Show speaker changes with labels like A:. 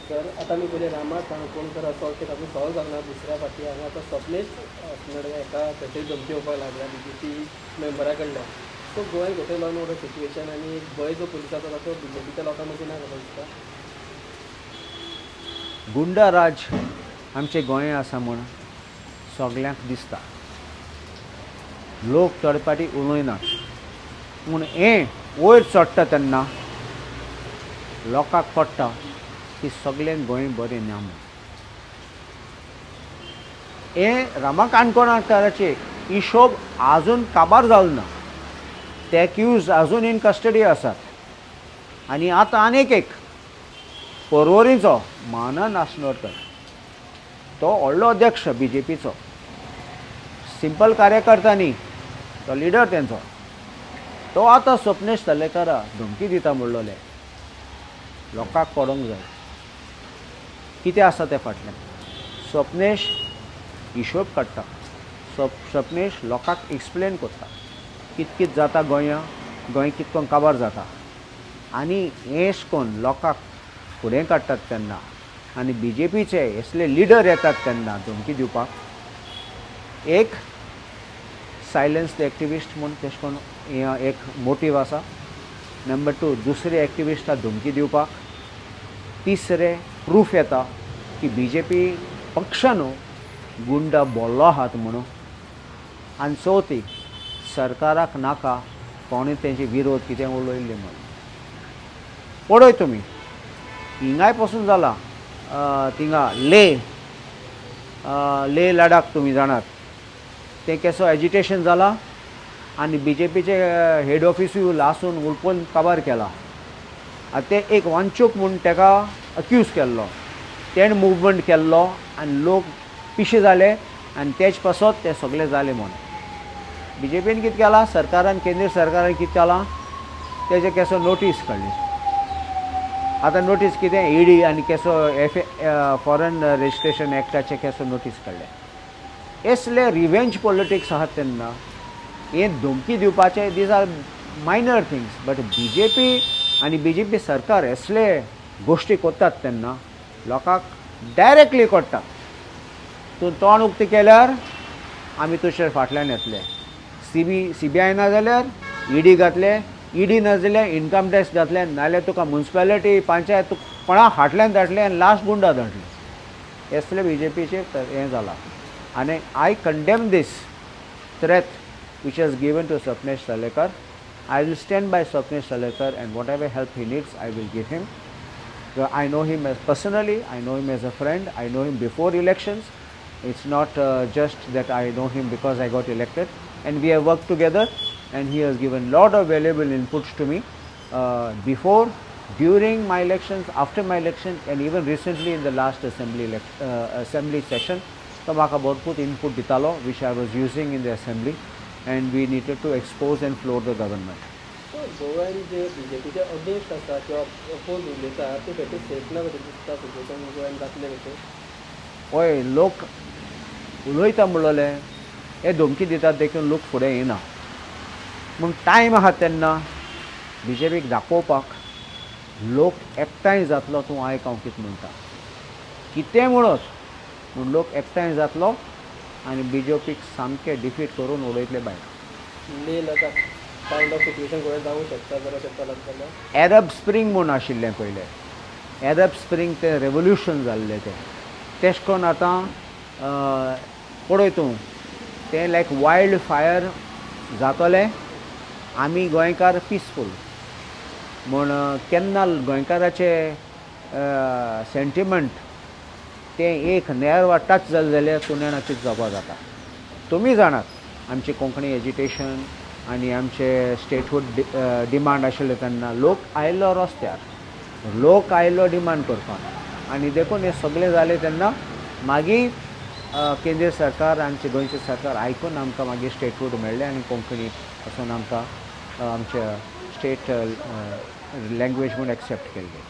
A: Sir आता मी पयलें रामाक कोण तर असो की तातूंत सॉल्व जावना दुसऱ्या फाटी हांगा आतां सपनेश एका खंयतरी धमकी येवपाक लागल्या BJP मेंबरा कडल्यान सो गोंयान घोटे लॉ एंड ऑर्डर सिच्युएशन आनी भंय जो पुलिसाचो ताचो BJPच्या लोकां मदीं ना कसो दिसता.
B: गुंडा राज आमचे गोंया आसा म्हूण सगल्यांक दिसता. लोक चडपाटी उलयनात पूण हें वयर चडटा तेन्ना लोकांक पडटा की सगळें गोंय बरें ना म्हूण. हें रामा काणकोणकाराचे हिशोब आजून काबार जालो ना. ते एक्यूज आजून इन कस्टडी आसात आनी आतां आनीक एक पर्वरीचो मानन आसनोडकर तो व्हडलो अध्यक्ष BJPचो सिंपल कार्यकर्ता न्ही तो लिडर तेंचो तो आतां सपनेश तलेकारा धमकी दिता म्हणलोले लोकांक पडोंक जाय कितें आसा ते फाटल्यान. सपनेश हिशोब काडटा. सपनेश लोकांक एक्सप्लेन करता कित जाता गोंया गोंय कितकोन काबार जाता आनी हेश कोन्न लोकांक फुडें काडटात तेन्ना आनी BJPचे असले लिडर येतात तेन्ना धमकी दिवपाक एक सायलन्स द एक्टिविस्ट म्हूण तेश कोन्न एक मोटीव आसा. नंबर 2 दुसरे एक्टिविस्टाक धमकी दिवपाक. तिसरे प्रूफ येता की BJP पक्ष न्हू गुंडा बोल्लो आहात म्हणून. आनी चवथी सरकाराक नाका कोणें तेंचे विरोध कितें उलयल्ले म्हणून. पळय तुमी हिंगाय पासून जाला थिंगा ले लडाख तुमी जाणात तें केसो एजिटेशन जाला आनी BJPचे हेड ऑफिसूय लासून उलपून काबार केला. ते एक वांचूक म्हूण ताका अक्यूज केल्लो तेणें मुवमेंट केल्लो आनी लोक पिशे जाले आनी तेज पासत ते सगळे जाले म्हणून. BJPन कितें केलां सरकारान केंद्र सरकारान कितें केलां तेजे केसो नोटीस काडली. आतां नोटीस कितें ED आनी केसो फॉरेन रजिस्ट्रेशन एक्टाचे केसो नोटीस काडले. असले रिवेंज पॉलिटिक्स आहात तेन्ना हें धमकी दिवपाचे these are minor things but BJP आनी BJP सरकार असले गोश्टी करतात तेन्ना लोकांक डायरेक्टली कळटा. तूं तोंड उक्तें केल्यार आमी तुजे फाटल्यान येतले. CBI ना जाल्यार ED घातले. ED ना जाल्यार इन्कम टॅक्स घातले नाल्यार तुका म्युन्सिपालिटी पंचायत कोणा फाटल्यान धाडले आनी लास्ट गुंडा धाडले. असले BJPचे हें जालां आनी I condemn this threat which has given to Sapnesh Talekar. I will stand by Sapnesh Talekar and whatever help he needs I will give him. I know him as personally, I know him as a friend, I know him before elections. It's not just that I know him because I got elected, and we have worked together and he has given lot of valuable inputs to me before, during my elections, after my election and even recently in the last assembly session. So म्हाका भरपूर input दितालो which I was using in the assembly and we needed to expose and floor the government.
A: गोव्यान जे BJPचे against आसा किंवा oppose उलयता ते भेटी safe ना कशें दिसता सिच्युएशन गोव्यान जातले कशें.
B: हय लोक उलयता म्हणलोले हे धमकी दितात देखून लोक फुडें येना पूण टायम आहा तेन्ना BJPक दाखोवपाक लोक एकठांय जातलो तूं आयक हांव कितें म्हणटा कितें म्हणत पूण लोक एकठांय जातलो आनी BJPक सामकें डिफीट करून उडयतले भायर.
A: ले लडाख कायंड ऑफ सिच्युएशन गोंयांत जावंक शकता जर अशें चलत जाल्यार.
B: एरब स्प्रींग म्हूण आशिल्लें पयलें. एरब स्प्रींग तें रेवल्युशन जाल्लें तेश कोन्न आतां पळय तूं तें लायक वायल्ड फायर जातोलें. आमी गोंयकार पिसफूल म्हूण केन्ना गोंयकाराचे सेंटिमेंट तें एक नेर वा टच जालें जाल्यार तुणें कितें जावपा जाता. तुमी जाणात आमचें कोंकणी एजिटेशन आनी आमचे स्टेटहूड डिमांड आशिल्ले तेन्ना लोक आयिल्लो रस्त्यार लोक आयिल्लो डिमांड करपाक आनी देखून हें सगळें जालें तेन्ना मागीर केंद्र सरकार आमचें गोंयचें सरकार आयकून आमकां मागीर स्टेटहूड मेळ्ळें आनी कोंकणी पासून आमकां आमच्या स्टेट लँग्वेज म्हूण एक्सेप्ट केल्ली.